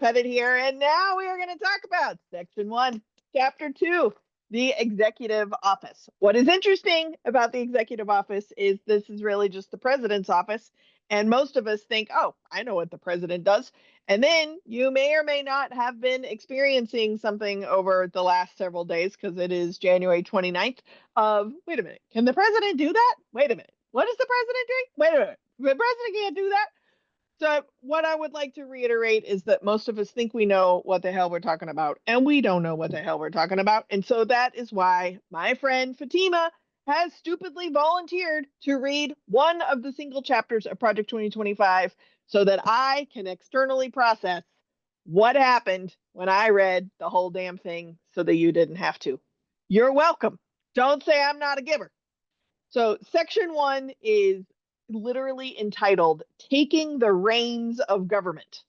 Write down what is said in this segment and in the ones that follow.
Pettitt here, and now we are going to talk about Section 1, Chapter 2, the Executive Office. What is interesting about the Executive Office is this is really just the President's office, and most of us think, oh, I know what the President does. And then you may or may not have been experiencing something over the last several days, because it is January 29th, of, wait a minute, can the President do that? Wait a minute, what is the President doing? Wait a minute, the President can't do that? So what I would like to reiterate is that most of us think we know what the hell we're talking about, and we don't know what the hell we're talking about. And so that is why my friend Fatima has stupidly volunteered to read one of the single chapters of Project 2025 so that I can externally process what happened when I read the whole damn thing so that you didn't have to. You're welcome. Don't say I'm not a giver. So Section 1 is literally entitled Taking the Reins of Government,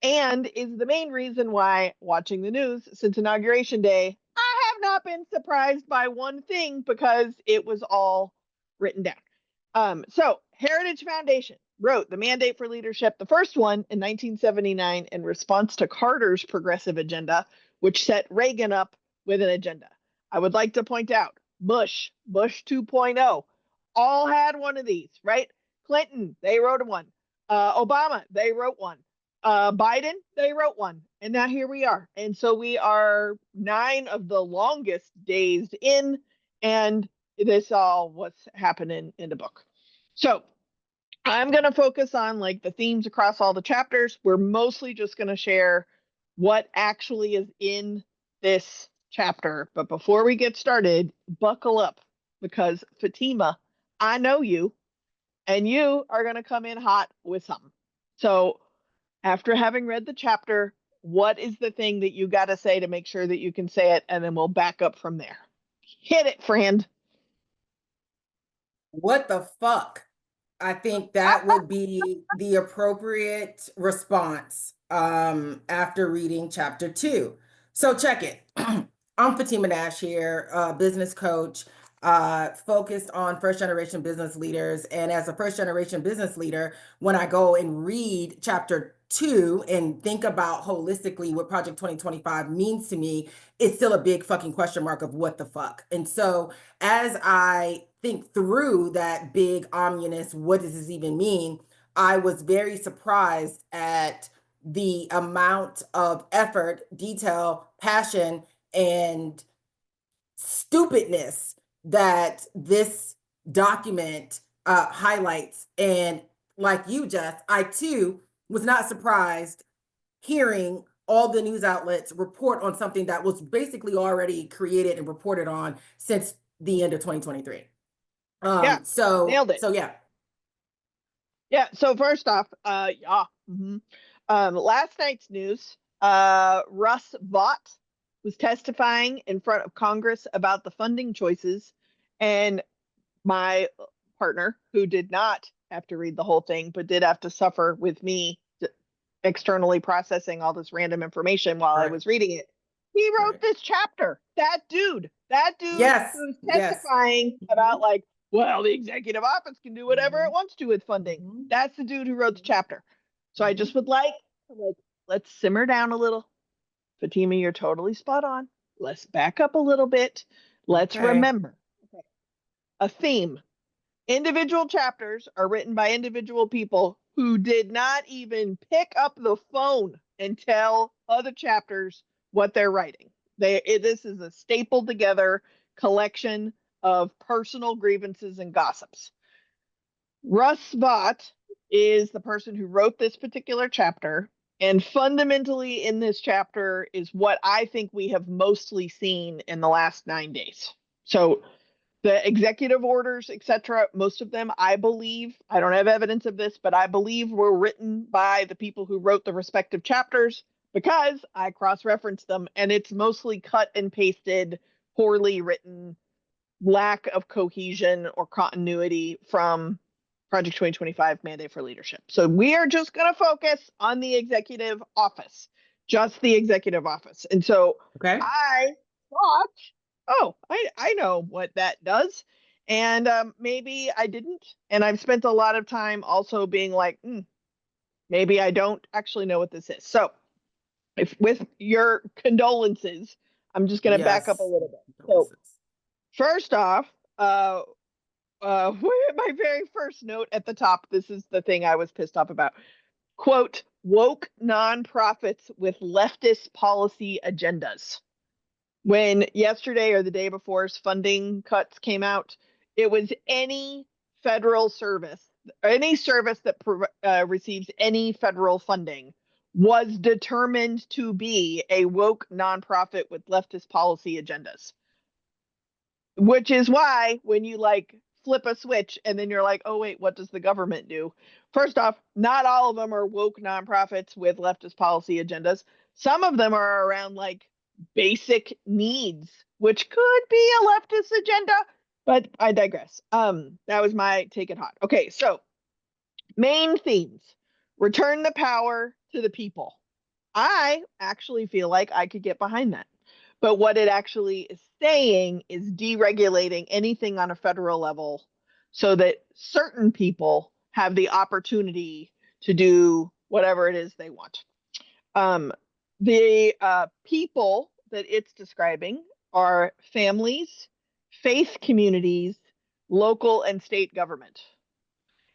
and is the main reason why, watching the news since Inauguration Day, I have not been surprised by one thing, because it was all written down. So Heritage Foundation wrote the Mandate for Leadership, the first one in 1979, in response to Carter's progressive agenda, which set Reagan up with an agenda. I would like to point out, Bush 2.0, all had one of these, right? Clinton, they wrote one. Obama, they wrote one. Biden, they wrote one. And now here we are. And so we are 9 of the longest days in, and this all what's happening in the book. So I'm going to focus on like the themes across all the chapters. We're mostly just going to share what actually is in this chapter. But before we get started, buckle up, because Fatima, I know you. And you are going to come in hot with something. So after having read the chapter, what is the thing that you got to say to make sure that you can say it? And then we'll back up from there. Hit it, friend. What the fuck? I think that would be the appropriate response after reading chapter 2. So check it. I'm Fatima Nash here, business coach, focused on first generation business leaders. And as a first generation business leader, when I go and read chapter 2 and think about holistically what Project 2025 means to me, it's still a big fucking question mark of what the fuck. And so as I think through that big ominous, what does this even mean? I was very surprised at the amount of effort, detail, passion, and stupidness that this document highlights. And like you, Jess, I too was not surprised hearing all the news outlets report on something that was basically already created and reported on since the end of 2023. Yeah, nailed it. So yeah. Yeah, so first off, last night's news, Russ Vought was testifying in front of Congress about the funding choices, and my partner, who did not have to read the whole thing, but did have to suffer with me externally processing all this random information while I was reading it, he wrote this chapter. That dude Yes. who's testifying about like, well, the executive office can do whatever it wants to with funding. That's the dude who wrote the chapter. So I just would like, let's simmer down a little. Fatima, you're totally spot on. Let's back up a little bit. Let's remember a theme. Individual chapters are written by individual people who did not even pick up the phone and tell other chapters what they're writing. This is a stapled together collection of personal grievances and gossips. Russ Vought is the person who wrote this particular chapter, and fundamentally in this chapter is what I think we have mostly seen in the last 9 days. So the executive orders, etc., most of them, I believe, I don't have evidence of this, but I believe were written by the people who wrote the respective chapters, because I cross-referenced them, and it's mostly cut and pasted, poorly written, lack of cohesion or continuity from Project 2025 Mandate for Leadership. So we are just going to focus on the executive office, just the executive office. And so I thought, oh, I know what that does. And maybe I didn't. And I've spent a lot of time also being like, maybe I don't actually know what this is. So with your condolences, I'm just going to back up a Yes. little bit. So Condolences. first off, my very first note at the top, this is the thing I was pissed off about. Quote, woke nonprofits with leftist policy agendas. When yesterday or the day before's funding cuts came out, it was any federal service, any service that receives any federal funding was determined to be a woke nonprofit with leftist policy agendas. Which is why when you like flip a switch and then you're like, oh, wait, what does the government do? First off, not all of them are woke nonprofits with leftist policy agendas. Some of them are around like basic needs, which could be a leftist agenda, but I digress. That was my take it hot. Okay, so main themes: return the power to the people. I actually feel like I could get behind that. But what it actually is saying is deregulating anything on a federal level so that certain people have the opportunity to do whatever it is they want. Um, the people that it's describing are families, faith communities, local and state government.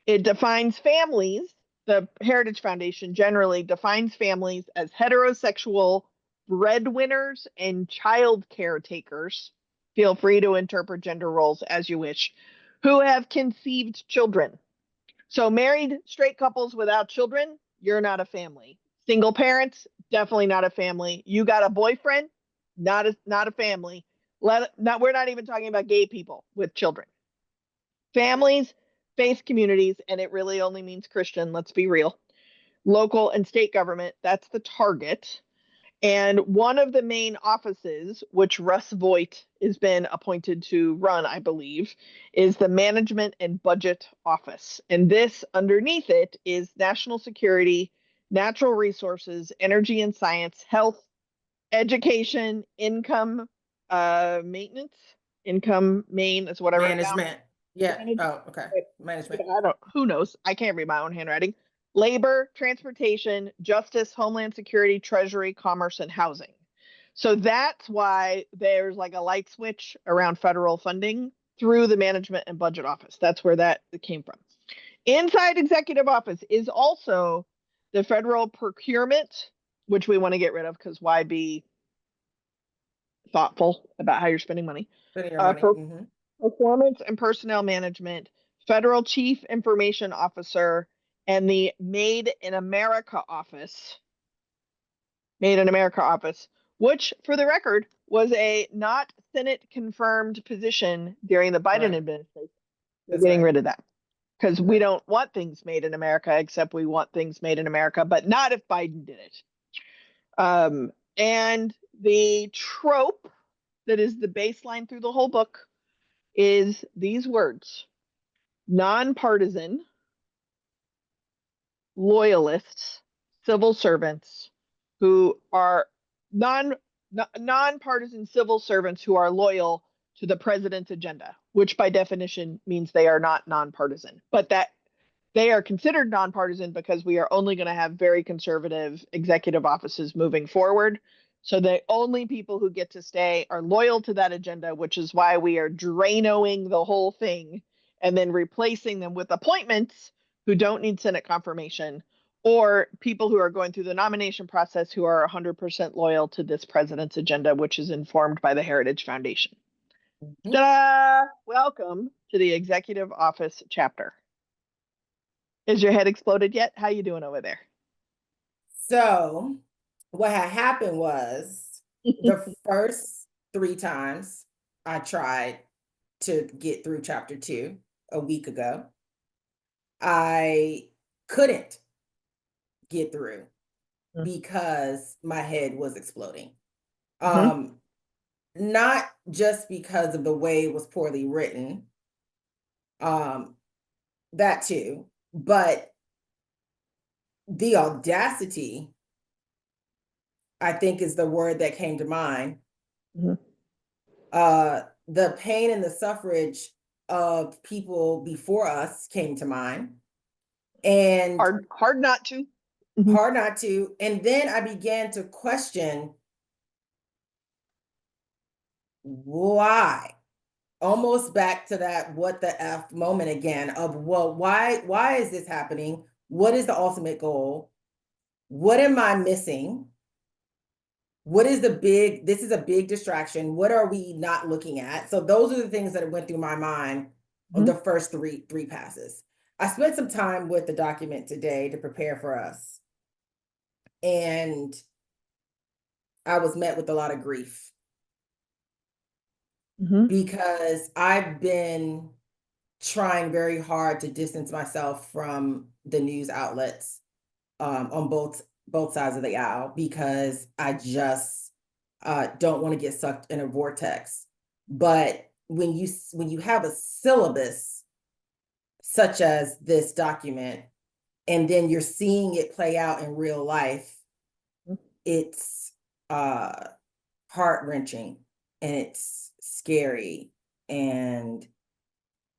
It defines families, the Heritage Foundation generally defines families as heterosexual breadwinners and child caretakers. Feel free to interpret gender roles as you wish, who have conceived children. So, married straight couples without children, you're not a family. Single parents, definitely not a family. You got a boyfriend, not a family. We're not even talking about gay people with children. Families, faith communities, and it really only means Christian, let's be real. Local and state government, that's the target. And one of the main offices, which Russ Voigt has been appointed to run, I believe, is the Management and Budget Office. And this underneath it is national security, natural resources, energy and science, health, education, income, maintenance, income main is what I wrote down. Management. Yeah. Management. Oh, okay. Management. I don't, who knows? I can't read my own handwriting. Labor, transportation, justice, homeland security, treasury, commerce, and housing. So that's why there's like a light switch around federal funding through the management and budget office. That's where that came from. Inside executive office is also the federal procurement, which we want to get rid of because why be thoughtful about how you're spending money? Spending your money. For performance and personnel management, federal chief information officer, and the Made in America office. Made in America office, which for the record was a not Senate confirmed position during the Biden Right. administration. We're That's getting right. rid of that because we Right. don't want things made in America, except we want things made in America, but not if Biden did it. And the trope that is the baseline through the whole book is these words: nonpartisan, loyalists, civil servants who are nonpartisan civil servants who are loyal to the president's agenda, which by definition means they are not nonpartisan, but that they are considered nonpartisan because we are only going to have very conservative executive offices moving forward. So the only people who get to stay are loyal to that agenda, which is why we are drainoing the whole thing and then replacing them with appointments who don't need Senate confirmation or people who are going through the nomination process who are 100% loyal to this president's agenda, which is informed by the Heritage Foundation. Ta-da! Welcome to the executive office chapter. Is your head exploded yet? How you doing over there? So what had happened was the first 3 times I tried to get through chapter 2 a week ago, I couldn't get through because my head was exploding. Not just because of the way it was poorly written, that too, but the audacity, I think, is the word that came to mind. The pain and the suffrage of people before us came to mind. And hard not to. Mhm. hard not to. And then I began to question why. Almost back to that what the F moment again of, well, why is this happening? What is the ultimate goal? What am I missing? What is this is a big distraction. What are we not looking at? So those are the things that went through my mind on Mhm. the first three passes. I spent some time with the document today to prepare for us. And I was met with a lot of grief Mhm. because I've been trying very hard to distance myself from the news outlets on both sides of the aisle because I just don't want to get sucked in a vortex. But when you have a syllabus such as this document, and then you're seeing it play out in real life, it's heart-wrenching and it's scary, and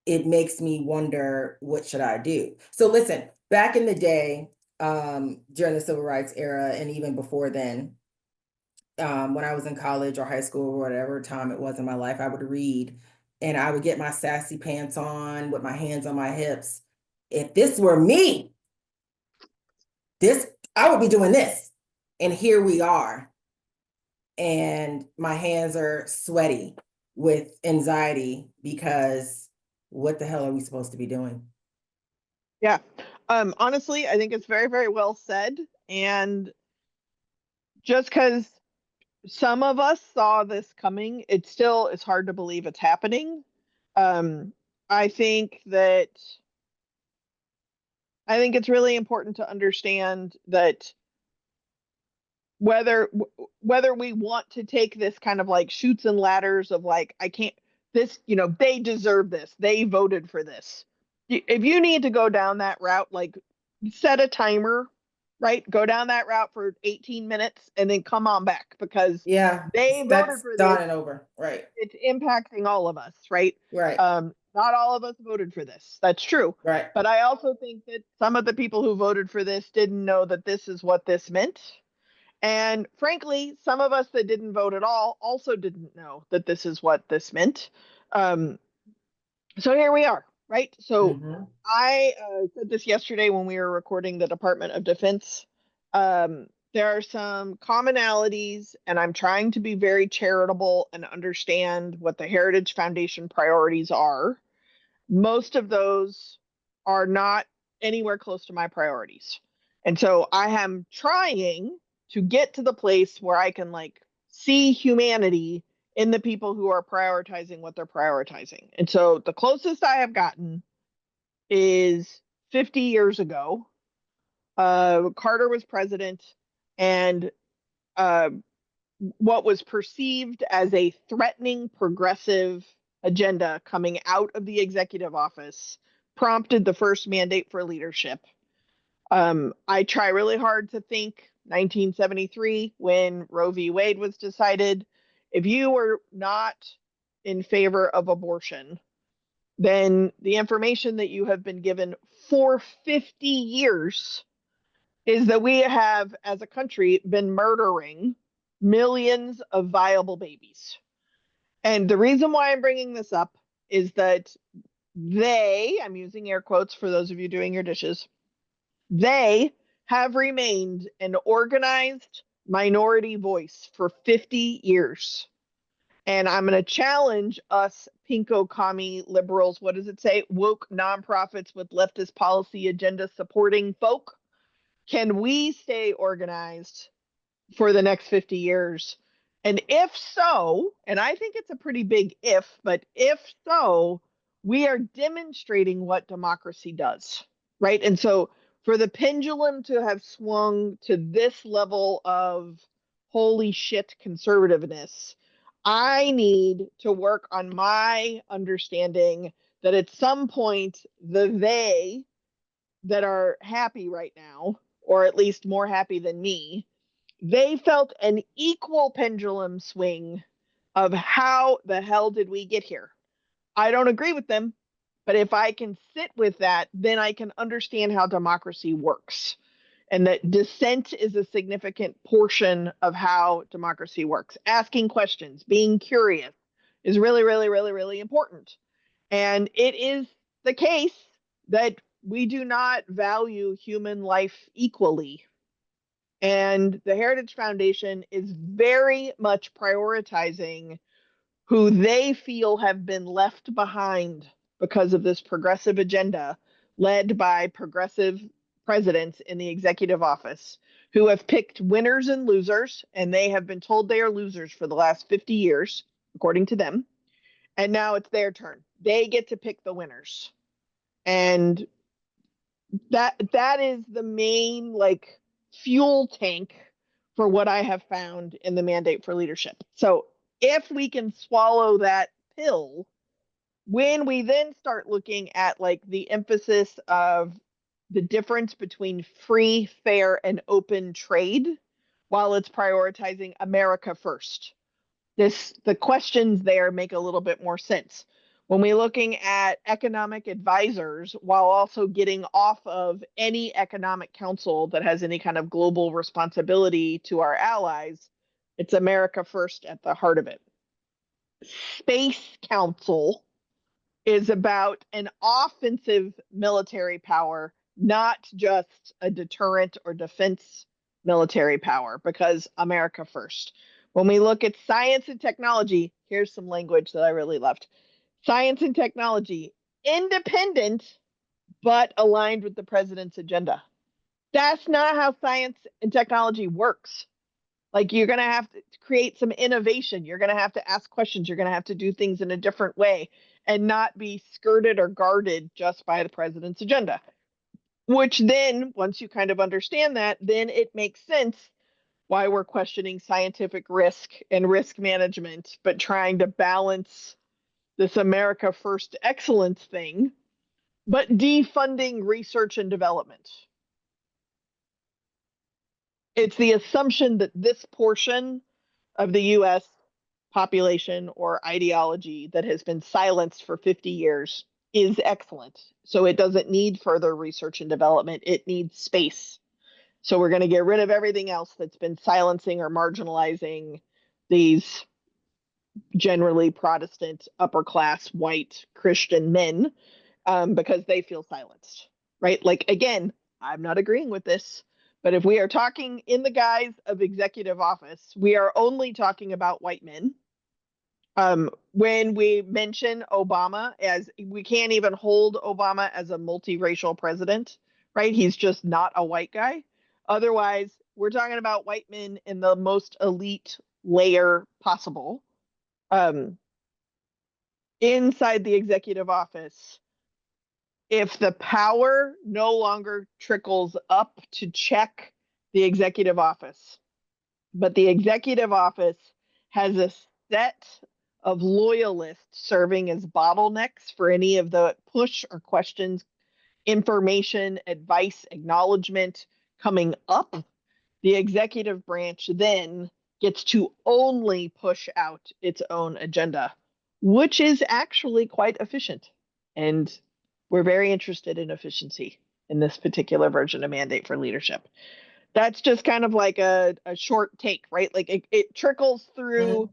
it makes me wonder, what should I do? So listen, back in the day, during the civil rights era, and even before then, when I was in college or high school or whatever time it was in my life, I would read and I would get my sassy pants on with my hands on my hips. If this were me, this I would be doing this. And here we are. And my hands are sweaty with anxiety because what the hell are we supposed to be doing? Yeah. Honestly, I think it's very, very well said. And just because some of us saw this coming, it still is hard to believe it's happening. Um, I think that I think it's really important to understand that whether we want to take this kind of like shoots and ladders of like, I can't, this, they deserve this, they voted for this. If you need to go down that route, like, set a timer, right? Go down that route for 18 minutes and then come on back, because Yeah, they voted that's for this. done and over. Right. It's impacting all of us, right? Right. Not all of us voted for this. That's true. Right. But I also think that some of the people who voted for this didn't know that this is what this meant. And frankly, some of us that didn't vote at all also didn't know that this is what this meant. Um, so here we are, right? So Mm-hmm. I said this yesterday when we were recording the Department of Defense. There are some commonalities, and I'm trying to be very charitable and understand what the Heritage Foundation priorities are. Most of those are not anywhere close to my priorities. And so I am trying to get to the place where I can like see humanity in the people who are prioritizing what they're prioritizing. And so the closest I have gotten is 50 years ago. Carter was president, and uh, what was perceived as a threatening progressive agenda coming out of the executive office prompted the first mandate for leadership. I try really hard to think 1973 when Roe v. Wade was decided. If you were not in favor of abortion, then the information that you have been given for 50 years is that we have, as a country, been murdering millions of viable babies. And the reason why I'm bringing this up is that I'm using air quotes for those of you doing your dishes, they have remained an organized minority voice for 50 years. And I'm going to challenge us pinko commie liberals. What does it say? Woke nonprofits with leftist policy agenda supporting folk. Can we stay organized for the next 50 years? And if so, and I think it's a pretty big if, but if so, we are demonstrating what democracy does, right? And so for the pendulum to have swung to this level of holy shit conservativeness, I need to work on my understanding that at some point, they that are happy right now, or at least more happy than me, they felt an equal pendulum swing of how the hell did we get here? I don't agree with them, but if I can sit with that, then I can understand how democracy works. and that dissent is a significant portion of how democracy works. Asking questions, being curious is really, really, really, really important. And it is the case that we do not value human life equally. And the Heritage Foundation is very much prioritizing who they feel have been left behind because of this progressive agenda led by progressive presidents in the executive office who have picked winners and losers, and they have been told they are losers for the last 50 years, according to them. And now it's their turn. They get to pick the winners. And that is the main like fuel tank for what I have found in the mandate for leadership. So if we can swallow that pill, when we then start looking at like the emphasis of the difference between free, fair, and open trade while it's prioritizing America first, the questions there make a little bit more sense. When we're looking at economic advisors while also getting off of any economic council that has any kind of global responsibility to our allies, it's America first at the heart of it. Space Council is about an offensive military power, not just a deterrent or defense military power, because America first. When we look at science and technology, here's some language that I really loved. Science and technology, independent, but aligned with the president's agenda. That's not how science and technology works. Like you're going to have to create some innovation. You're going to have to ask questions. You're going to have to do things in a different way and not be skirted or guarded just by the president's agenda. Which then, once you kind of understand that, then it makes sense why we're questioning scientific risk and risk management, but trying to balance this America First excellence thing, but defunding research and development. It's the assumption that this portion of the US population or ideology that has been silenced for 50 years is excellent. So it doesn't need further research and development, it needs space. So we're going to get rid of everything else that's been silencing or marginalizing these generally Protestant, upper class, white Christian men because they feel silenced, right? Like, again, I'm not agreeing with this, but if we are talking in the guise of executive office, we are only talking about white men. When we mention Obama, as we can't even hold Obama as a multiracial president, right? He's just not a white guy. Otherwise, we're talking about white men in the most elite layer possible. Inside the executive office, if the power no longer trickles up to check the executive office, but the executive office has a set of loyalists serving as bottlenecks for any of the push or questions, information, advice, acknowledgement coming up, the executive branch then gets to only push out its own agenda, which is actually quite efficient. And we're very interested in efficiency in this particular version of Mandate for Leadership. That's just kind of like a short take, right? Like it trickles through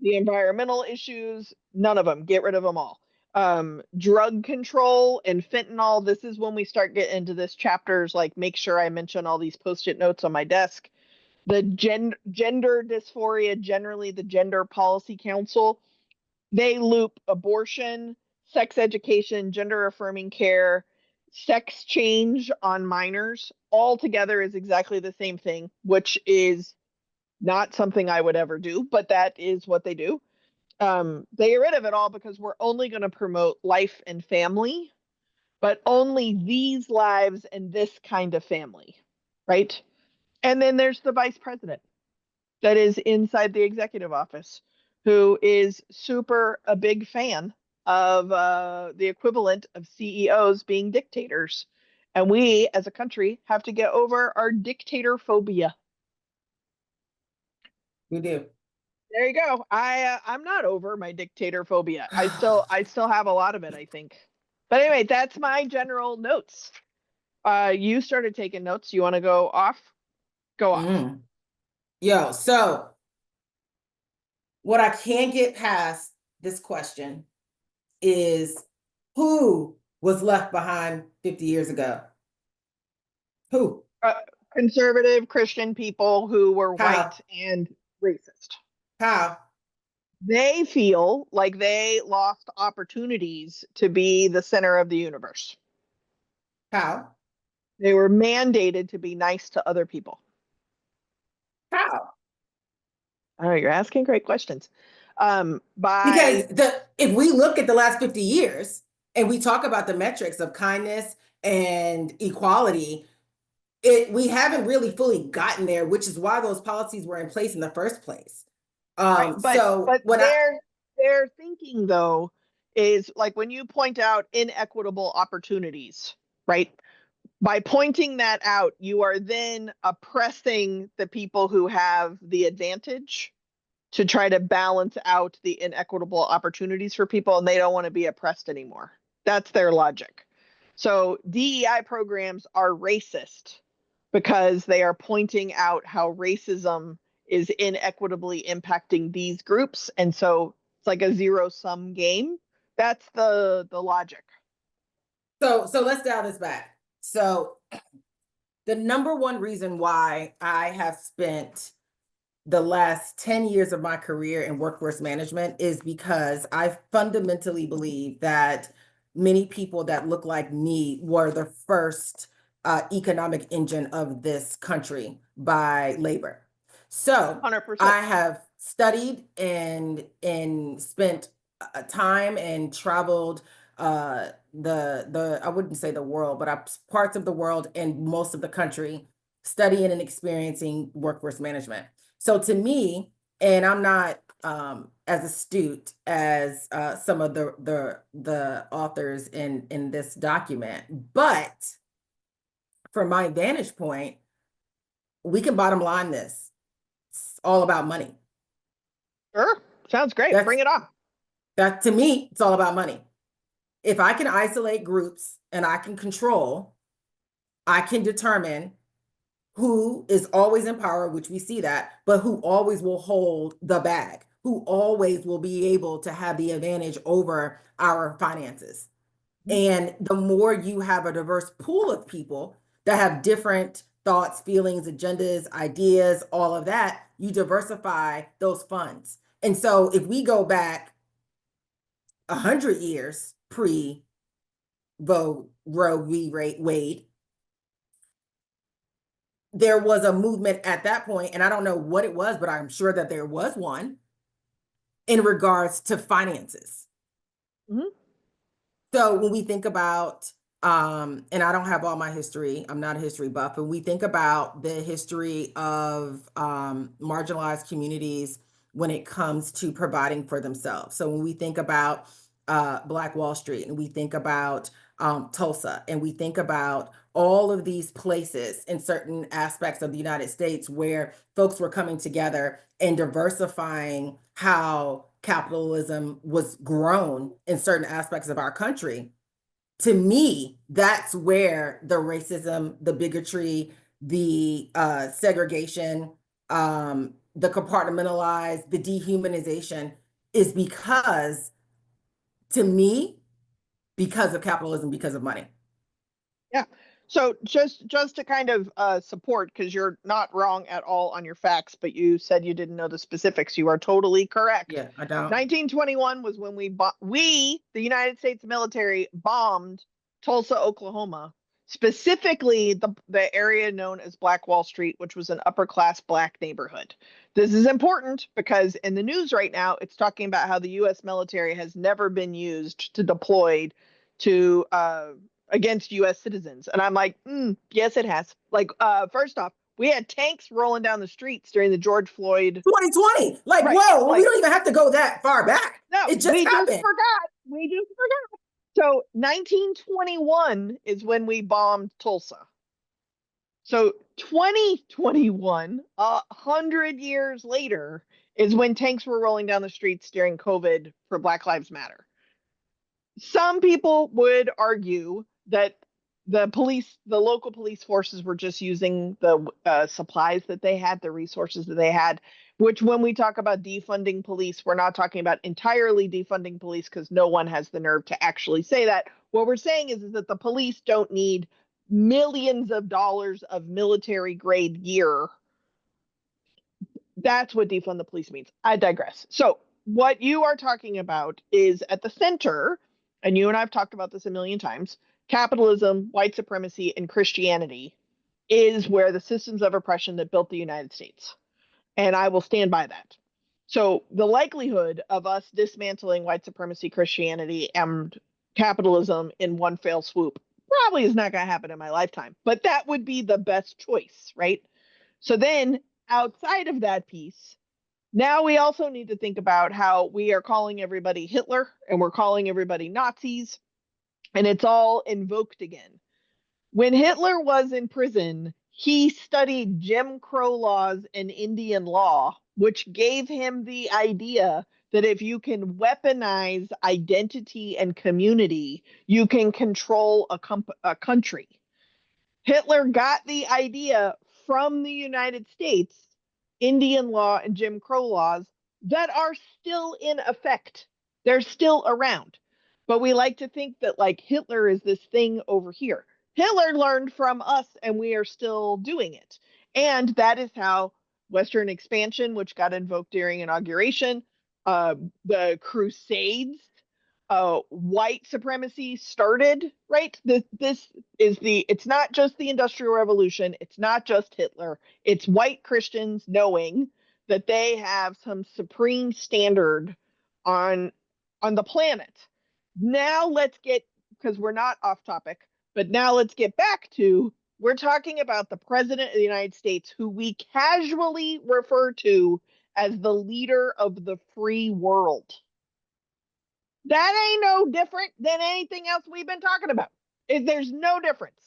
the environmental issues, none of them, get rid of them all. Drug control and fentanyl, this is when we start getting into this chapters, like make sure I mention all these post-it notes on my desk. The gender dysphoria, generally the Gender Policy Council, they loop abortion, sex education, gender affirming care, sex change on minors, all together is exactly the same thing, which is not something I would ever do, but that is what they do. They get rid of it all because we're only going to promote life and family, but only these lives and this kind of family, right? And then there's the vice president that is inside the executive office, who is super a big fan of the equivalent of CEOs being dictators. And we as a country have to get over our dictator phobia. We do. There you go. I'm not over my dictator phobia. I still have a lot of it, I think. But anyway, that's my general notes. You started taking notes. You want to go off? Go off. Yo, so what I can't get past this question is who was left behind 50 years ago? Who? Conservative Christian people who were white How? and racist. How? They feel like they lost opportunities to be the center of the universe. How? They were mandated to be nice to other people. How? Oh, you're asking great questions. Because By if we look at the last 50 years and we talk about the metrics of kindness and equality, we haven't really fully gotten there, which is why those policies were in place in the first place. right, So but when their thinking though is like when you point out inequitable opportunities, right? By pointing that out, you are then oppressing the people who have the advantage to try to balance out the inequitable opportunities for people, and they don't want to be oppressed anymore. That's their logic. So DEI programs are racist because they are pointing out how racism is inequitably impacting these groups, and so it's like a zero sum game. That's the logic. so let's dial this back. So the number one reason why I have spent the last 10 years of my career in workforce management is because I fundamentally believe that many people that look like me were the first economic engine of this country by labor. So 100%. I have studied and spent time and traveled the I wouldn't say the world, but parts of the world and most of the country studying and experiencing workforce management. So to me, and I'm not as astute as some of the authors in this document, but from my vantage point, we can bottom line this. It's all about money. Sure. Sounds great. That's Bring it on. that to me, it's all about money. If I can isolate groups and I can control, I can determine who is always in power, which we see that, but who always will hold the bag, who always will be able to have the advantage over our finances. And the more you have a diverse pool of people that have different thoughts, feelings, agendas, ideas, all of that, you diversify those funds. And so if we go back 100 years pre Roe v. Wade, there was a movement at that point, and I don't know what it was, but I'm sure that there was one in regards to finances. Mm-hmm. So when we think about, and I don't have all my history, I'm not a history buff, but we think about the history of marginalized communities when it comes to providing for themselves. So when we think about Black Wall Street, and we think about Tulsa, and we think about all of these places in certain aspects of the United States where folks were coming together and diversifying how capitalism was grown in certain aspects of our country. To me, that's where the racism, the bigotry, the segregation, the compartmentalized, the dehumanization is because, to me, because of capitalism, because of money. Yeah. So just to kind of support, because you're not wrong at all on your facts, but you said you didn't know the specifics. You are totally correct. Yeah, I don't. 1921 was when the United States military, bombed Tulsa, Oklahoma, specifically the area known as Black Wall Street, which was an upper class Black neighborhood. This is important because in the news right now, it's talking about how the U.S. military has never been used to deploy to against U.S. citizens. And I'm like, yes, it has. Like, first off, we had tanks rolling down the streets during the George Floyd. 2020. Like, right, whoa, like, we don't even have to go that far back. No, It just we happened. just forgot. We just forgot. So 1921 is when we bombed Tulsa. So 2021, 100 years later, is when tanks were rolling down the streets during COVID for Black Lives Matter. Some people would argue that the local police forces were just using the supplies that they had, the resources that they had, which when we talk about defunding police, we're not talking about entirely defunding police because no one has the nerve to actually say that. What we're saying is that the police don't need millions of dollars of military grade gear. That's what defund the police means. I digress. So what you are talking about is at the center, and you and I've talked about this a million times, capitalism, white supremacy, and Christianity is where the systems of oppression that built the United States. And I will stand by that. So the likelihood of us dismantling white supremacy, Christianity, and capitalism in one fell swoop probably is not going to happen in my lifetime, but that would be the best choice, right? So then outside of that piece, now we also need to think about how we are calling everybody Hitler and we're calling everybody Nazis, and it's all invoked again. When Hitler was in prison, he studied Jim Crow laws and Indian law, which gave him the idea that if you can weaponize identity and community, you can control a country. Hitler got the idea from the United States, Indian law and Jim Crow laws that are still in effect. They're still around. But we like to think that like Hitler is this thing over here. Hitler learned from us and we are still doing it. And that is how Western expansion, which got invoked during inauguration, the Crusades, white supremacy started, right? This is it's not just the Industrial Revolution, it's not just Hitler, it's white Christians knowing that they have some supreme standard on the planet. Now let's get, because we're not off topic, but now let's get back to, we're talking about the President of the United States, who we casually refer to as the leader of the free world. That ain't no different than anything else we've been talking about. There's no difference.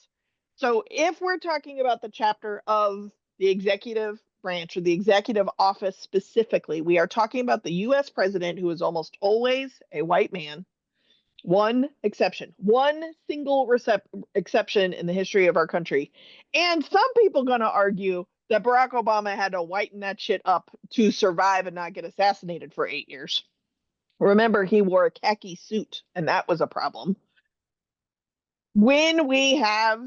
So if we're talking about the chapter of the executive branch or the executive office specifically, we are talking about the US president, who is almost always a white man. One exception, one single exception in the history of our country. And some people going to argue that Barack Obama had to whiten that shit up to survive and not get assassinated for 8 years. Remember, he wore a khaki suit, and that was a problem. When we have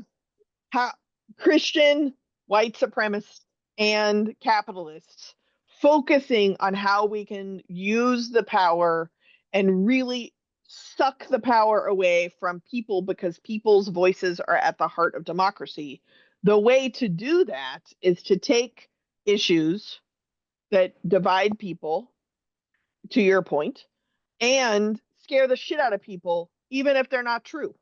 Christian, white supremacists, and capitalists focusing on how we can use the power and really suck the power away from people because people's voices are at the heart of democracy, the way to do that is to take issues that divide people, to your point, and scare the shit out of people, even if they're not true,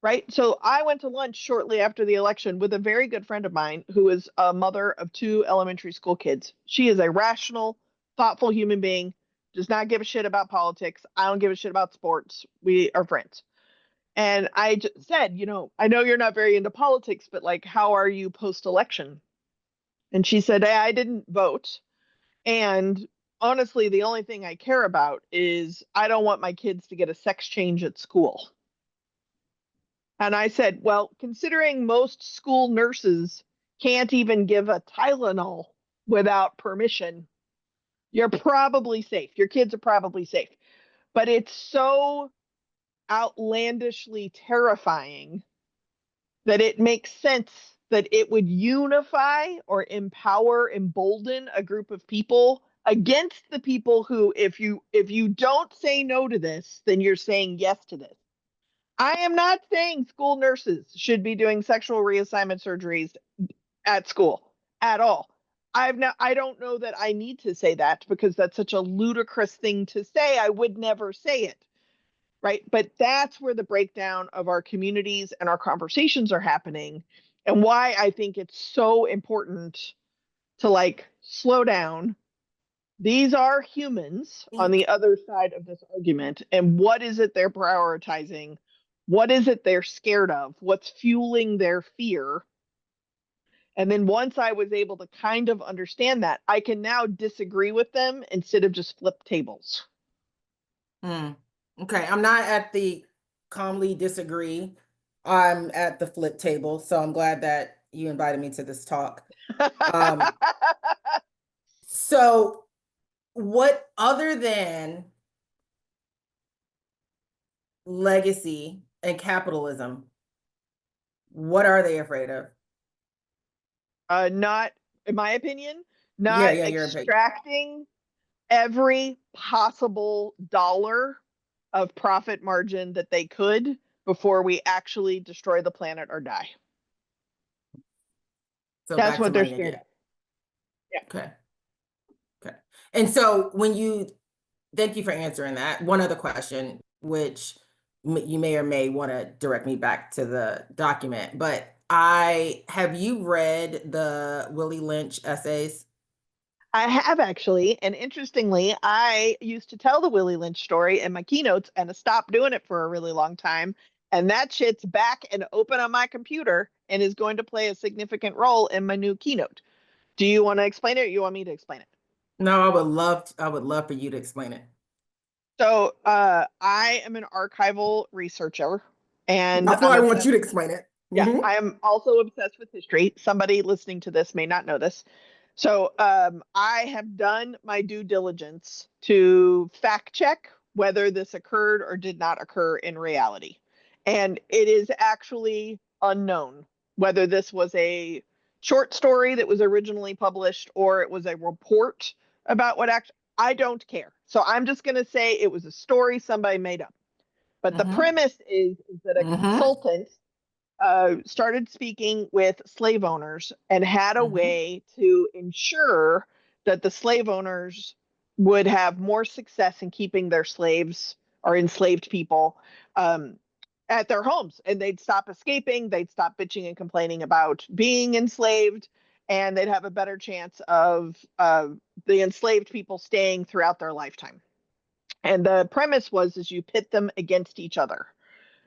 right? So I went to lunch shortly after the election with a very good friend of mine who is a mother of 2 elementary school kids. She is a rational, thoughtful human being, does not give a shit about politics. I don't give a shit about sports. We are friends. And I just said, I know you're not very into politics, but like, how are you post-election? And she said, hey, I didn't vote. And honestly, the only thing I care about is I don't want my kids to get a sex change at school. And I said, well, considering most school nurses can't even give a Tylenol without permission, you're probably safe. Your kids are probably safe. But it's so outlandishly terrifying that it makes sense that it would unify or empower, embolden a group of people against the people who, if you don't say no to this, then you're saying yes to this. I am not saying school nurses should be doing sexual reassignment surgeries at school at all. I don't know that I need to say that because that's such a ludicrous thing to say. I would never say it. Right. But that's where the breakdown of our communities and our conversations are happening, and why I think it's so important to like slow down. These are humans on the other side of this argument. And what is it they're prioritizing? What is it they're scared of? What's fueling their fear? And then once I was able to kind of understand that, I can now disagree with them instead of just flip tables. Okay, I'm not at the calmly disagree I'm at the flip table, so I'm glad that you invited me to this talk. Um, so what other than legacy and capitalism, what are they afraid of? Not, in my opinion, Yeah, not yeah, you're a extracting every possible dollar of profit margin that they could before we actually destroy the planet or die. so That's back to what they're money scared again. of. Yeah. Okay. Okay. And so when you, thank you for answering that. One other question, which you may or may want to direct me back to the document, but have you read the Willie Lynch essays? I have actually, and interestingly, I used to tell the Willie Lynch story in my keynotes and I stopped doing it for a really long time. And that shit's back and open on my computer and is going to play a significant role in my new keynote. Do you want to explain it or you want me to explain it? No, I would love for you to explain it. So I am an archival researcher and That's I'm why I want obsessed. you to explain it. Yeah, Mhm. I am also obsessed with history. Somebody listening to this may not know this. So I have done my due diligence to fact check whether this occurred or did not occur in reality. And it is actually unknown whether this was a short story that was originally published or it was a report about what actually, I don't care. So I'm just going to say it was a story somebody made up. But the Mhm. premise is that a Mhm. consultant started speaking with slave owners and had a Mhm. way to ensure that the slave owners would have more success in keeping their slaves or enslaved people um, at their homes. And they'd stop escaping, they'd stop bitching and complaining about being enslaved, and they'd have a better chance of the enslaved people staying throughout their lifetime. And the premise was is you pit them against each other.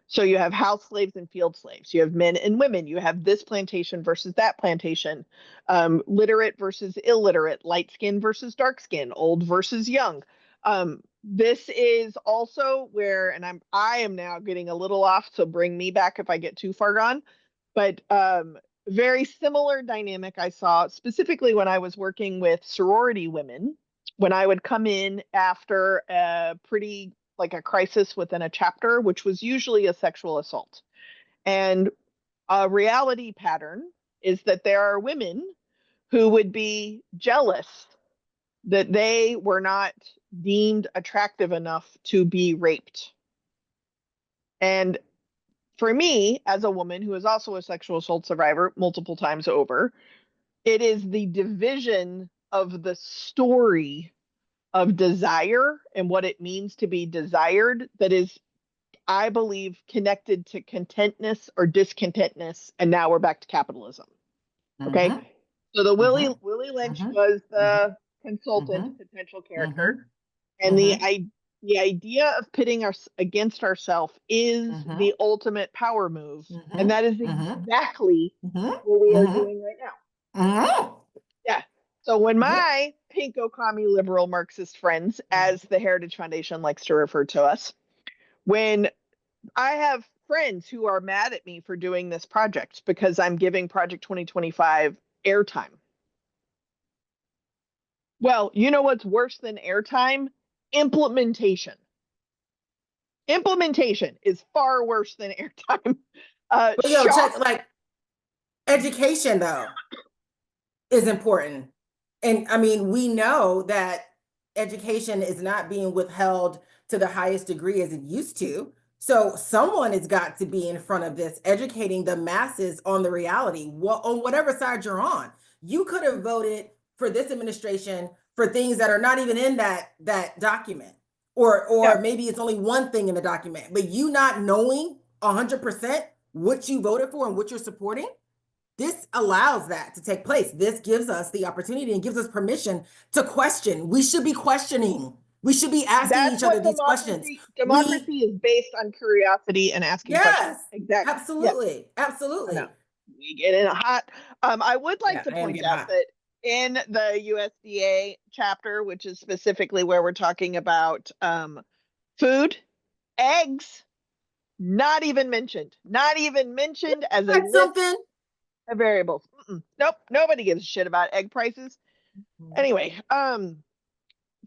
So you have house slaves and field slaves. You have men and women. You have this plantation versus that plantation, literate versus illiterate, light skin versus dark skin, old versus young. This is also where, and I am now getting a little off, so bring me back if I get too far gone. But very similar dynamic I saw specifically when I was working with sorority women. When I would come in after a pretty like a crisis within a chapter, which was usually a sexual assault. And a reality pattern is that there are women who would be jealous that they were not deemed attractive enough to be raped. And for me, as a woman who is also a sexual assault survivor multiple times over, it is the division of the story of desire and what it means to be desired that is I believe, connected to contentness or discontentness. And now we're back to capitalism. Okay. Mhm. So the Mhm. Willie Lynch Mhm. was Mhm. the consultant Mhm. potential character. Mhm. And Mhm. the idea of pitting us against ourselves is Mhm. the ultimate power move. And Mhm. that is Mhm. exactly Mhm. what we are Mhm. doing right now. Mhm. Yeah. So when Yeah. my pinko commie liberal Marxist friends, as Mhm. the Heritage Foundation likes to refer to us, when I have friends who are mad at me for doing this project because I'm giving Project 2025 airtime. Well, you know what's worse than airtime? Implementation. Implementation is far worse than airtime. But yo, Shock. check like education though is important. And I mean, we know that education is not being withheld to the highest degree as it used to. So someone has got to be in front of this, educating the masses on the reality, on whatever side you're on. You could have voted for this administration for things that are not even in that document, Yeah, or maybe it's only one thing in the document. But you not knowing 100% what you voted for and what you're supporting, this allows that to take place. This gives us the opportunity and gives us permission to question. We should be questioning. We should be asking that's each other what these questions. democracy is based on curiosity and asking questions. Yes, Exactly. Yeah, absolutely. I know. Absolutely. We get in a hot. I would like Yeah, to I am point getting out hot. that in the USDA chapter, which is specifically where we're talking about food, eggs, Not even mentioned. Not even mentioned as a That's list something. of variables. Nope. Nobody gives a shit about egg prices. Anyway,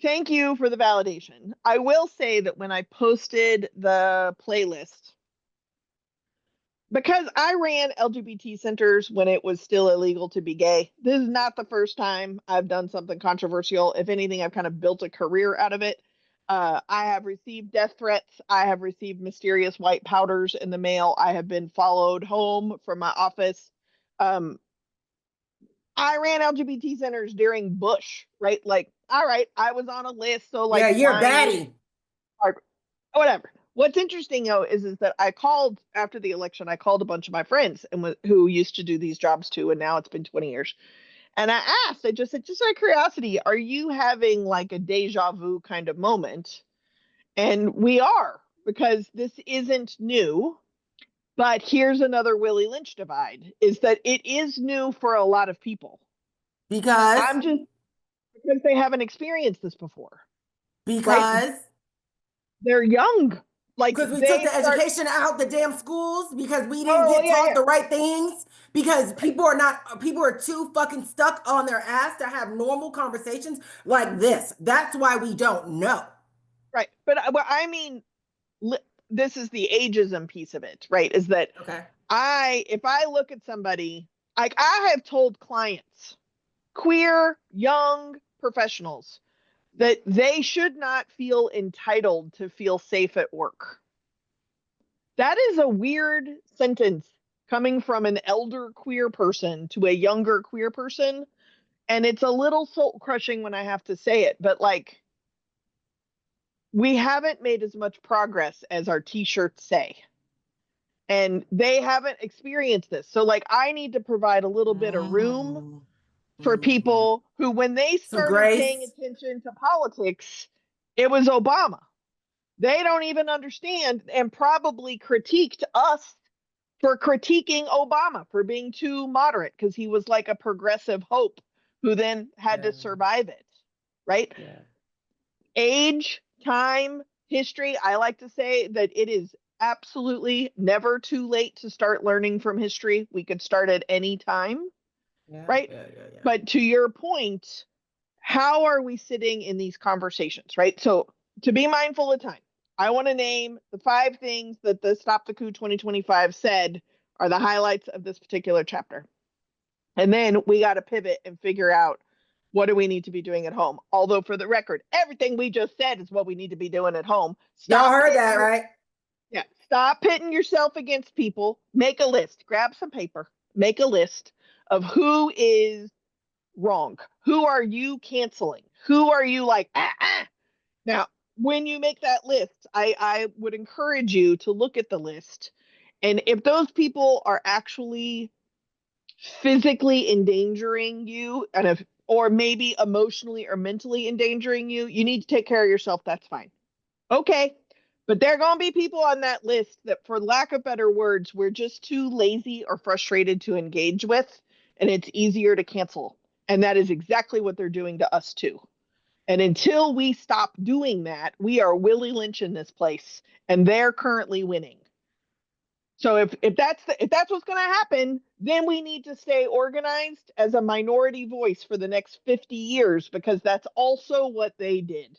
thank you for the validation. I will say that when I posted the playlist, because I ran LGBT centers when it was still illegal to be gay, this is not the first time I've done something controversial. If anything, I've kind of built a career out of it. I have received death threats. I have received mysterious white powders in the mail. I have been followed home from my office. Um, I ran LGBT centers during Bush, right? Like, all right, I was on a list, so like Yeah, you're a lying baddie. hard, whatever. What's interesting though is that I called after the election. I called a bunch of my friends and who used to do these jobs too, and now it's been 20 years. And I asked, I just said, just out of curiosity, are you having like a deja vu kind of moment? And we are, because this isn't new. But here's another Willie Lynch divide: is that it is new for a lot of people. Because, I'm just because they haven't experienced this before, right? because, They're young, like because we took they the start. education out the damn schools, because we didn't Oh get yeah, taught yeah, the right things, because right, people are too fucking stuck on their ass to have normal conversations like this. That's why we don't know. right. But what I mean, this is the ageism piece of it, right? Is that Okay. if I look at somebody, like I have told clients, queer young professionals, that they should not feel entitled to feel safe at work. That is a weird sentence coming from an elder queer person to a younger queer person. And it's a little soul crushing when I have to say it, but like, we haven't made as much progress as our t-shirts say. And they haven't experienced this. So, like, I need to provide a little bit of room Mm, for mhm. people who, when they Some started paying grace. attention to politics, it was Obama. They don't even understand and probably critiqued us for critiquing Obama for being too moderate because he was like a progressive hope who then had Yeah, to survive it, right? yeah. Age, time, history. I like to say that it is absolutely never too late to start learning from history. We could start at any time, Yeah, right? yeah, yeah, yeah. But to your point, how are we sitting in these conversations, right? So to be mindful of time, I want to name the 5 things that the Stop the Coup 2025 said are the highlights of this particular chapter. And then we got to pivot and figure out what do we need to be doing at home. Although for the record, everything we just said is what we need to be doing at home. Y'all Stop heard pitting that, right? yeah, stop pitting yourself against people. Make a list. Grab some paper. Make a list of who is wrong. Who are you canceling? Who are you like, ah, ah. Now, when you make that list, I would encourage you to look at the list. And if those people are actually physically endangering you and if or maybe emotionally or mentally endangering you, you need to take care of yourself. That's fine. Okay. But there are going to be people on that list that, for lack of better words, we're just too lazy or frustrated to engage with, and it's easier to cancel. And that is exactly what they're doing to us, too. And until we stop doing that, we are Willie Lynch in this place, and they're currently winning. So if that's what's going to happen, then we need to stay organized as a minority voice for the next 50 years because that's also what they did.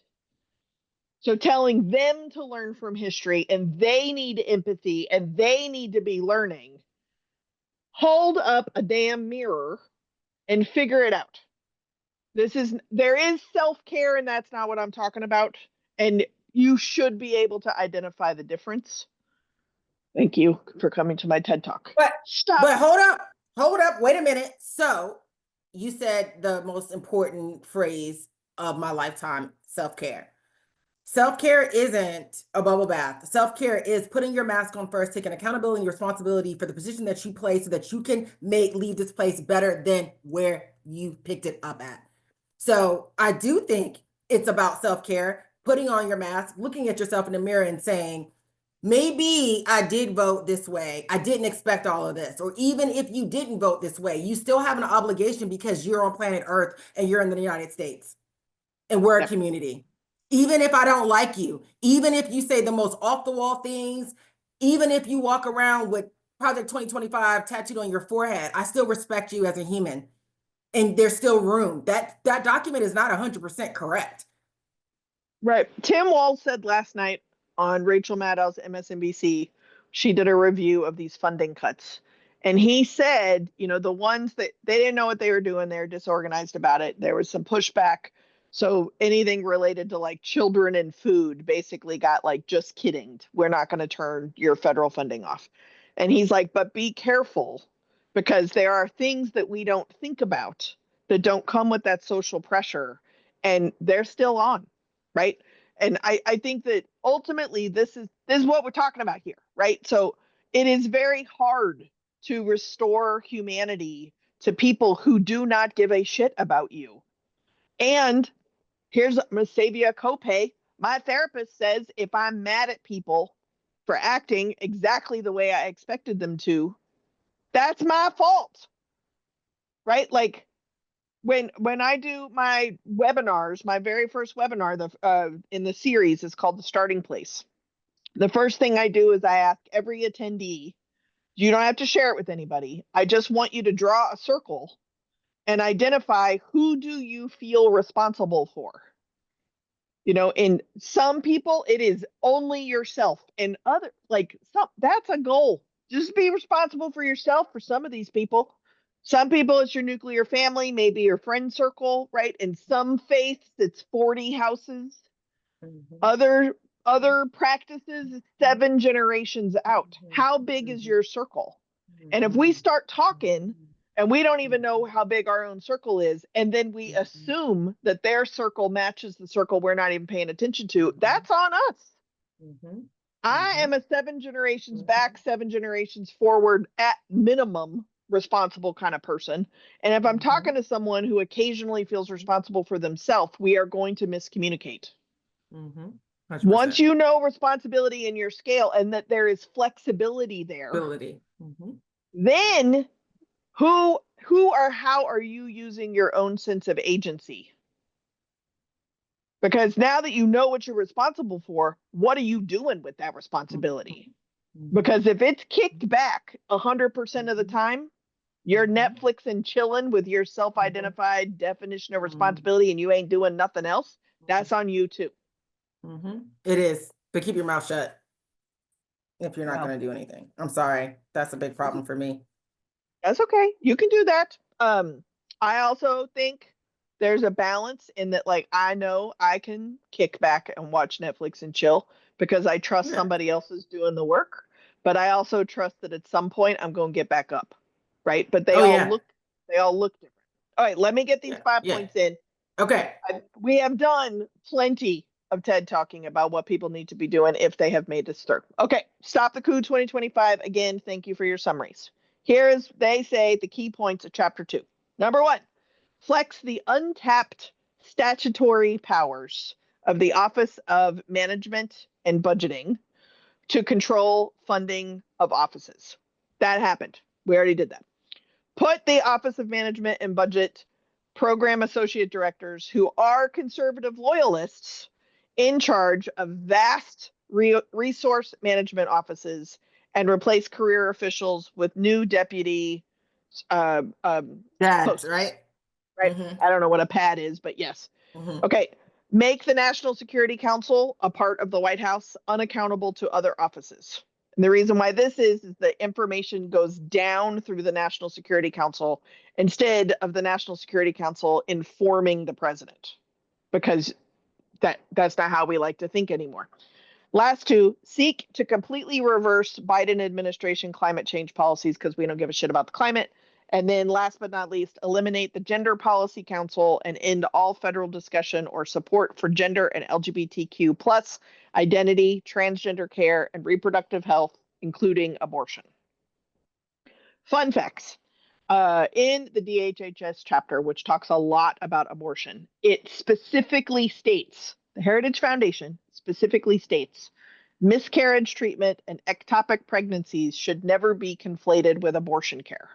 So telling them to learn from history and they need empathy and they need to be learning. Hold up a damn mirror and figure it out. There is self-care and that's not what I'm talking about. And you should be able to identify the difference. Thank you for coming to my TED Talk. But Stop. but hold up, wait a minute. So you said the most important phrase of my lifetime, self-care. Self-care isn't a bubble bath. Self-care is putting your mask on first, taking accountability and responsibility for the position that you play so that you can leave this place better than where you picked it up at. So I do think it's about self-care, putting on your mask, looking at yourself in the mirror and saying, maybe I did vote this way. I didn't expect all of this. Or even if you didn't vote this way, you still have an obligation because you're on planet Earth and you're in the United States and we're a Yep. community. Even if I don't like you, even if you say the most off the wall things, even if you walk around with Project 2025 tattooed on your forehead, I still respect you as a human. And there's still room. That document is not 100% correct. Right. Tim Walz said last night on Rachel Maddow's MSNBC, she did a review of these funding cuts. And he said, you know, the ones that they didn't know what they were doing, they're disorganized about it. There was some pushback. So anything related to like children and food basically got like, just kidding. We're not going to turn your federal funding off. And he's like, but be careful because there are things that we don't think about that don't come with that social pressure. And they're still on. Right. And I think that ultimately this is what we're talking about here. Right. So it is very hard to restore humanity to people who do not give a shit about you. And I'm going to save you a copay. My therapist says if I'm mad at people for acting exactly the way I expected them to, that's my fault. Right. Like, when I do my webinars, my very first webinar in the series is called The Starting Place. The first thing I do is I ask every attendee, you don't have to share it with anybody. I just want you to draw a circle and identify who do you feel responsible for. You know, in some people, it is only yourself, and other that's a goal. Just be responsible for yourself for some of these people. Some people, it's your nuclear family, maybe your friend circle, right? In some faiths, it's 40 houses. Other practices, 7 generations out. How big is your circle? And if we start talking and we don't even know how big our own circle is, and then we assume that their circle matches the circle we're not even paying attention to, that's on us. I am a 7 generations back, 7 generations forward, at minimum, responsible kind of person. And if I'm talking to someone who occasionally feels responsible for themselves, we are going to miscommunicate. 100%. Once you know responsibility in your scale and that there is flexibility there, then who or how are you using your own sense of agency? Because now that you know what you're responsible for, what are you doing with that responsibility? Because if it's kicked back 100% of the time, you're Netflix and chilling with your self-identified definition of responsibility and you ain't doing nothing else, that's on you too. It is, but keep your mouth shut if you're not going to do anything. I'm sorry. That's a big problem for me. That's okay. You can do that. I also think there's a balance in that, like, I know I can kick back and watch Netflix and chill because I trust somebody else is doing the work, but I also trust that at some point I'm going to get back up. Right. But they all look different. All right. Let me get these 5 points in. Okay. We have done plenty of TED talking about what people need to be doing if they have made this through. Okay. Stop the Coup 2025. Again, thank you for your summaries. They say the key points of chapter 2. Number 1, flex the untapped statutory powers of the Office of Management and Budgeting to control funding of offices. That happened. We already did that. Put the Office of Management and Budget program associate directors who are conservative loyalists in charge of vast resource management offices and replace career officials with new deputy Dads, posts. right? I don't know what a pad is, but yes. Okay. Make the National Security Council a part of the White House, unaccountable to other offices. And the reason why this is the information goes down through the National Security Council instead of the National Security Council informing the president, because that's not how we like to think anymore. Last 2, seek to completely reverse Biden administration climate change policies because we don't give a shit about the climate. And then last but not least, eliminate the Gender Policy Council and end all federal discussion or support for gender and LGBTQ plus identity, transgender care, and reproductive health, including abortion. Fun facts. In the DHHS chapter, which talks a lot about abortion, it specifically states, the Heritage Foundation specifically states, miscarriage treatment and ectopic pregnancies should never be conflated with abortion care.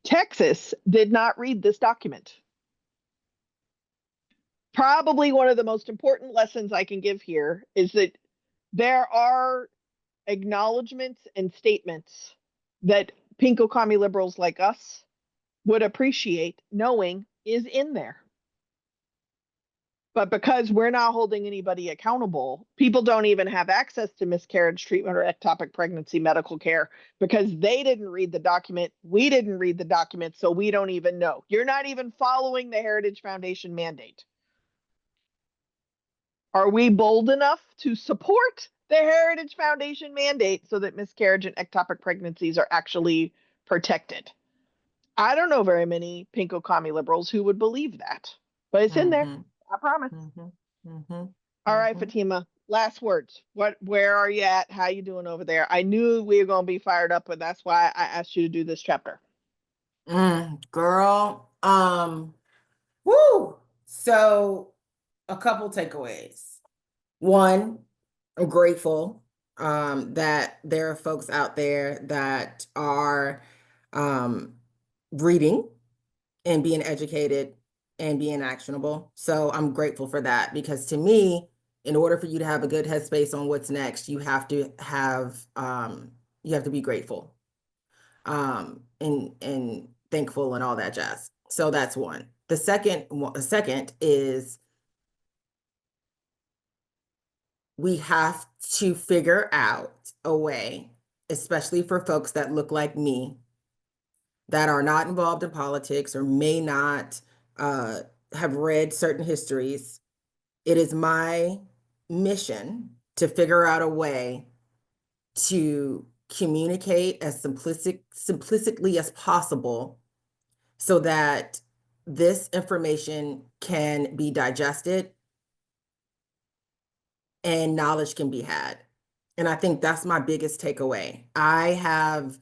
Texas did not read this document. Probably one of the most important lessons I can give here is that there are acknowledgments and statements that pinko commie liberals like us would appreciate knowing is in there. But because we're not holding anybody accountable, people don't even have access to miscarriage treatment or ectopic pregnancy medical care because they didn't read the document. We didn't read the document, so we don't even know. You're not even following the Heritage Foundation mandate. Are we bold enough to support the Heritage Foundation mandate so that miscarriage and ectopic pregnancies are actually protected? I don't know very many pinko commie liberals who would believe that, but it's in there. I promise. All right, Fatima, last words. Where are you at? How you doing over there? I knew we were going to be fired up, but that's why I asked you to do this chapter. Girl, woo. So a couple takeaways. One, I'm grateful that there are folks out there that are reading and being educated and being actionable. So I'm grateful for that, because to me, in order for you to have a good headspace on what's next, you have to be grateful and thankful and all that jazz. So that's one. The second is we have to figure out a way, especially for folks that look like me, that are not involved in politics or may not have read certain histories. It is my mission to figure out a way to communicate as simplistically as possible so that this information can be digested and knowledge can be had. And I think that's my biggest takeaway. I'm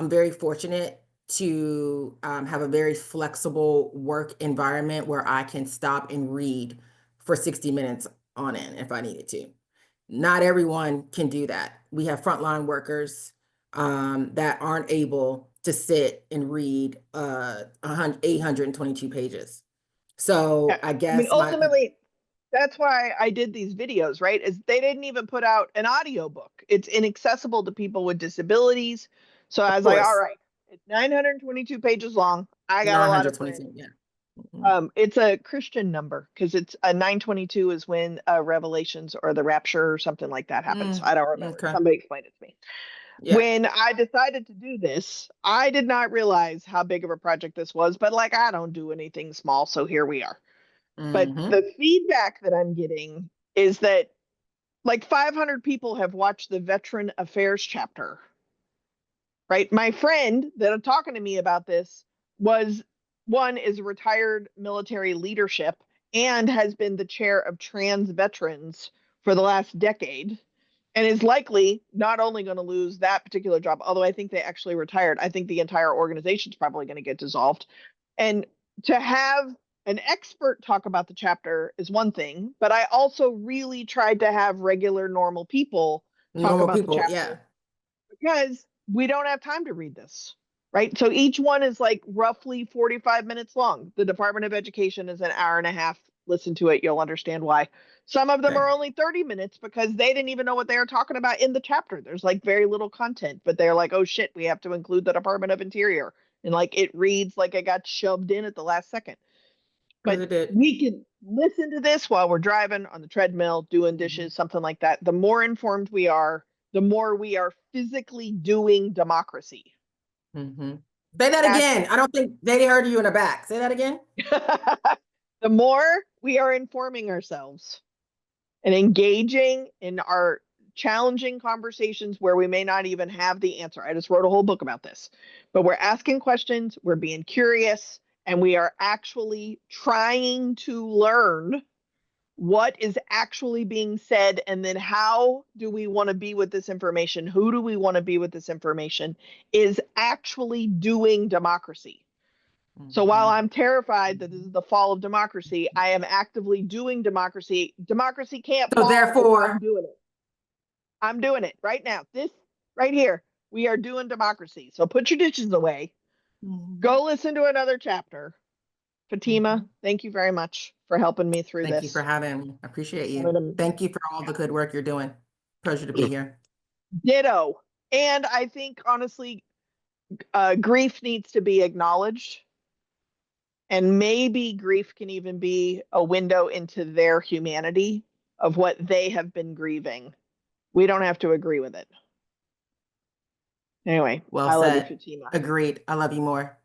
very fortunate to have a very flexible work environment where I can stop and read for 60 minutes on end if I needed to. Not everyone can do that. We have frontline workers that aren't able to sit and read 822 pages. So Yeah. I guess ultimately, that's why I did these videos, right? Is they didn't even put out an audio book. It's inaccessible to people with disabilities. So I of was like, all course, right, it's 922 pages long. I got a lot of friends. 922, yeah. It's a Christian number because it's a 922 is when Revelations or the rapture or something like that happens. I don't remember. Okay. Somebody explained it to me. Yeah. When I decided to do this, I did not realize how big of a project this was, but like I don't do anything small, so here we are. But the feedback that I'm getting is that like 500 people have watched the Veteran Affairs chapter, right? My friend that are talking to me about this is retired military leadership and has been the chair of trans veterans for the last decade and is likely not only going to lose that particular job, although I think they actually retired. I think the entire organization is probably going to get dissolved. And to have an expert talk about the chapter is one thing, but I also really tried to have regular normal people talk about the chapter. Yeah. Because we don't have time to read this, right? So each one is like roughly 45 minutes long. The Department of Education is an hour and a half. Listen to it, you'll understand why. Some of them are only 30 minutes because they didn't even know what they were talking about in the chapter. There's like very little content, but they're like, oh shit, we have to include the Department of Interior. And like it reads like it got shoved in at the last second. But we can listen to this while we're driving on the treadmill, doing dishes, something like that. The more informed we are, the more we are physically doing democracy. Say that again. I don't think they heard you in the back. Say that again. The more we are informing ourselves and engaging in our challenging conversations where we may not even have the answer. I just wrote a whole book about this, but we're asking questions, we're being curious, and we are actually trying to learn what is actually being said, and then how do we want to be with this information? Who do we want to be with this information? Is actually doing democracy. So while I'm terrified that this is the fall of democracy, I am actively doing democracy. Democracy can't fall. Therefore, I'm doing it. I'm doing it right now. This right here, we are doing democracy. So put your dishes away. Go listen to another chapter. Fatima, thank you very much for helping me through this. Thank you for having me. I appreciate you. Thank you for all the good work you're doing. Pleasure to be here. Ditto. And I think honestly, grief needs to be acknowledged. And maybe grief can even be a window into their humanity of what they have been grieving. We don't have to agree with it. Anyway, Well I love you, said. Fatima. Agreed. I love you more.